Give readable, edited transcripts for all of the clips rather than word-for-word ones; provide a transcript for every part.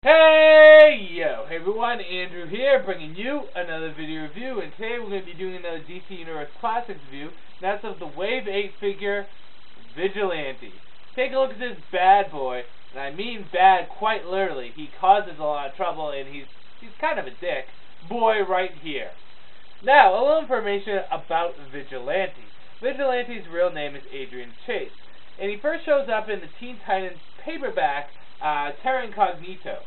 Hey everyone, Andrew here, bringing you another video review, and today we're going to be doing another DC Universe Classics review, and that's of the Wave 8 figure, Vigilante. Take a look at this bad boy, and I mean bad quite literally. He causes a lot of trouble, and he's kind of a dick, boy right here. Now, a little information about Vigilante. Vigilante's real name is Adrian Chase, and he first shows up in the Teen Titans paperback, Terra Incognito.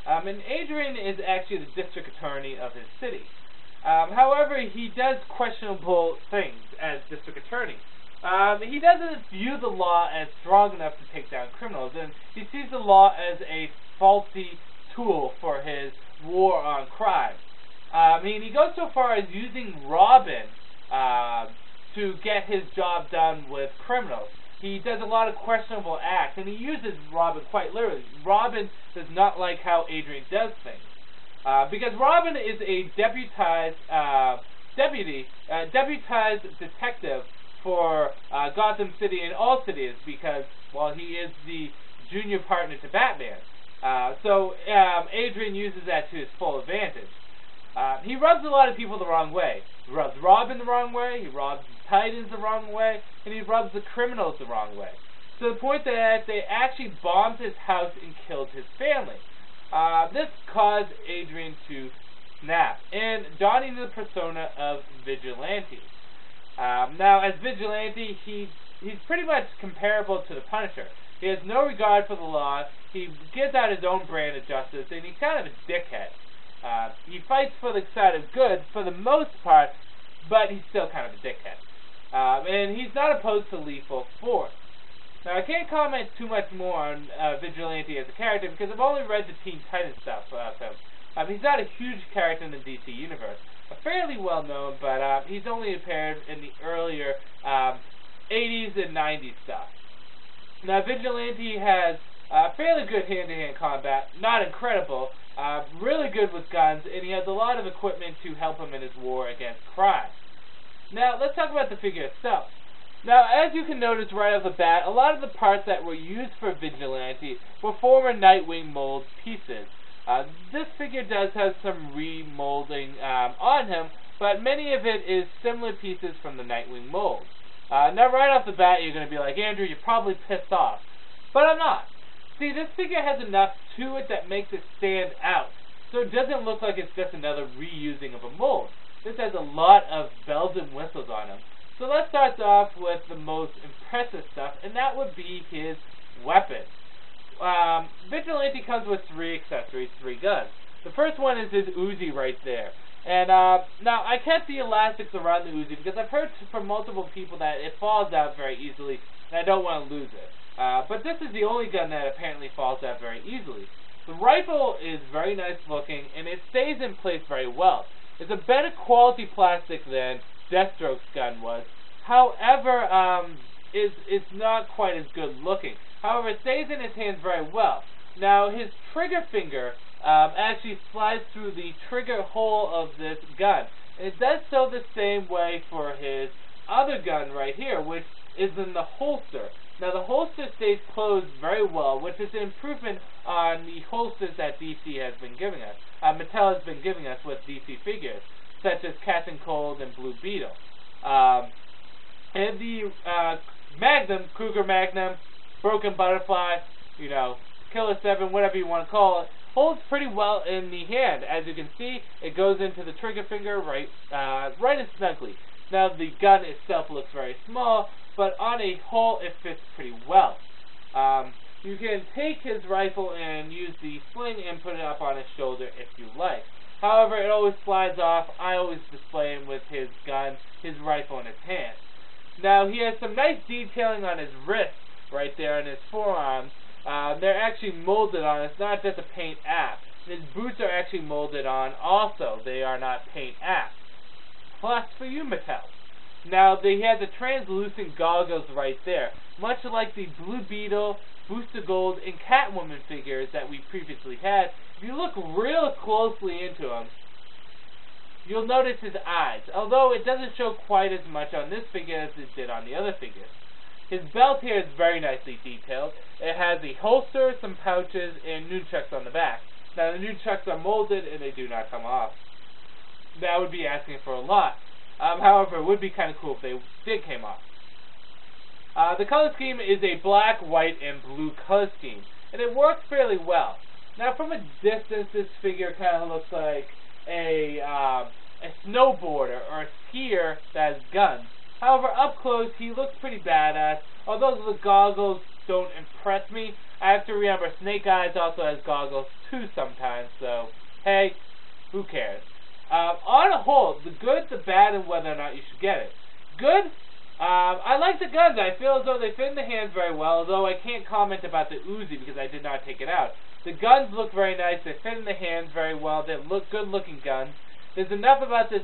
And Adrian is actually the district attorney of his city. However, he does questionable things as district attorney. He doesn't view the law as strong enough to take down criminals, and he sees the law as a faulty tool for his war on crime. He goes so far as using Robin to get his job done with criminals. He does a lot of questionable acts, and he uses Robin quite literally. Robin does not like how Adrian does things. Because Robin is a deputized detective for Gotham City and all cities because, well, he is the junior partner to Batman. So Adrian uses that to his full advantage. He rubs a lot of people the wrong way. He rubs Robin the wrong way, he rubs the Titans the wrong way, and he rubs the criminals the wrong way. To the point that they actually bombed his house and killed his family. This caused Adrian to snap, and donning the persona of Vigilante. Now, as Vigilante, he's pretty much comparable to the Punisher. He has no regard for the law, he gives out his own brand of justice, and he's kind of a dickhead. He fights for the side of good for the most part, but he's still kind of a dickhead. And he's not opposed to lethal force. Now, I can't comment too much more on Vigilante as a character because I've only read the Teen Titans stuff about him. He's not a huge character in the DC Universe. Fairly well known, but he's only appeared in the earlier 80s and 90s stuff. Now, Vigilante has fairly good hand-to-hand combat, not incredible, really good with guns, and he has a lot of equipment to help him in his war against crime. Now, let's talk about the figure itself. Now, as you can notice right off the bat, a lot of the parts that were used for Vigilante were former Nightwing mold pieces. This figure does have some remolding on him, but many of it is similar pieces from the Nightwing mold. Now, right off the bat, you're going to be like, Andrew, you're probably pissed off. But I'm not. See, this figure has enough to it that makes it stand out, so it doesn't look like it's just another reusing of a mold. This has a lot of bells and whistles on him. So let's start off with the most impressive stuff, and that would be his weapon. Vigilante comes with 3 accessories, 3 guns. The first one is his Uzi right there. And now, I kept the elastics around the Uzi because I've heard from multiple people that it falls out very easily, and I don't want to lose it. But this is the only gun that apparently falls out very easily. The rifle is very nice looking, and it stays in place very well. It's a better quality plastic than Deathstroke's gun was. However, it's not quite as good looking. However, it stays in his hands very well. Now, his trigger finger actually slides through the trigger hole of this gun. And it does so the same way for his other gun right here, which is in the holster. Now, the holster stays closed very well, which is an improvement on the holsters that DC has been giving us. Mattel has been giving us with DC figures, such as Captain Cold and Blue Beetle. And the Magnum, Cougar Magnum, Broken Butterfly, Killer 7, whatever you want to call it, holds pretty well in the hand. As you can see, it goes into the trigger finger right and snugly. Now, the gun itself looks very small, but on a whole, it fits pretty well. You can take his rifle and use the sling and put it up on his shoulder if you like. However, it always slides off. I always display him with his gun, his rifle in his hand. Now, he has some nice detailing on his wrist right there and his forearms. They're actually molded on. It's not just a paint app. His boots are actually molded on also. They are not paint apps. Plus for you, Mattel. Now, he has the translucent goggles right there, much like the Blue Beetle, Booster Gold, and Catwoman figures that we previously had. If you look real closely into him, you'll notice his eyes, although it doesn't show quite as much on this figure as it did on the other figures. His belt here is very nicely detailed. It has a holster, some pouches, and nunchucks on the back. Now the nunchucks are molded and they do not come off. That would be asking for a lot. However, it would be kind of cool if they did come off. The color scheme is a black, white, and blue color scheme, and it works fairly well. Now, from a distance, this figure kind of looks like a snowboarder or a skier that has guns. However, up close, he looks pretty badass. Although the goggles don't impress me, I have to remember Snake Eyes also has goggles too sometimes, so, hey, who cares? On a whole, the good, the bad, and whether or not you should get it. Good, I like the guns. I feel as though they fit in the hands very well, although I can't comment about the Uzi because I did not take it out. The guns look very nice. They fit in the hands very well. They look good-looking guns. There's enough about this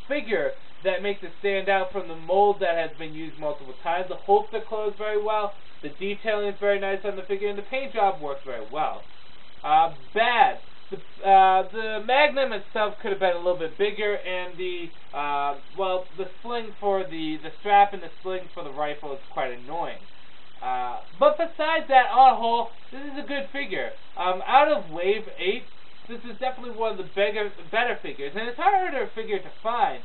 figure that makes it stand out from the mold that has been used multiple times. The holster closed very well. The detailing is very nice on the figure, and the paint job works very well. Bad. The Magnum itself could have been a little bit bigger, and the sling for the strap and the sling for the rifle is quite annoying. But besides that, on a whole, this is a good figure. Out of Wave 8, this is definitely one of the better figures, and it's harder figure to find.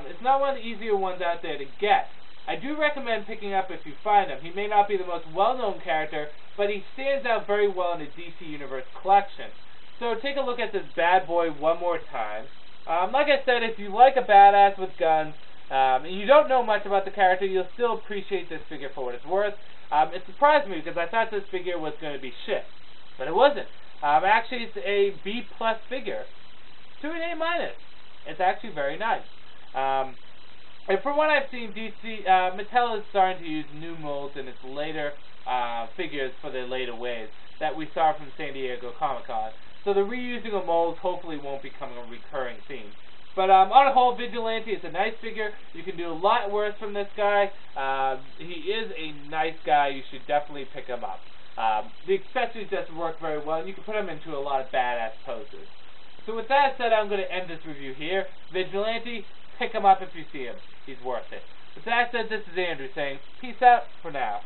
It's not one of the easier ones out there to get. I do recommend picking up if you find him. He may not be the most well-known character, but he stands out very well in the DC Universe collection. So take a look at this bad boy one more time. Like I said, if you like a badass with guns, and you don't know much about the character, you'll still appreciate this figure for what it's worth. It surprised me because I thought this figure was going to be shit, but it wasn't. Actually, it's a B+ figure to an A-. It's actually very nice. And from what I've seen, Mattel is starting to use new molds in its later figures for their later waves that we saw from San Diego Comic-Con. So the reusing of molds hopefully won't become a recurring theme. But on a whole, Vigilante is a nice figure. You can do a lot worse from this guy. He is a nice guy. You should definitely pick him up. The accessories just work very well, and you can put him into a lot of badass poses. So with that said, I'm going to end this review here. Vigilante, pick him up if you see him. He's worth it. With that said, this is Andrew saying peace out for now.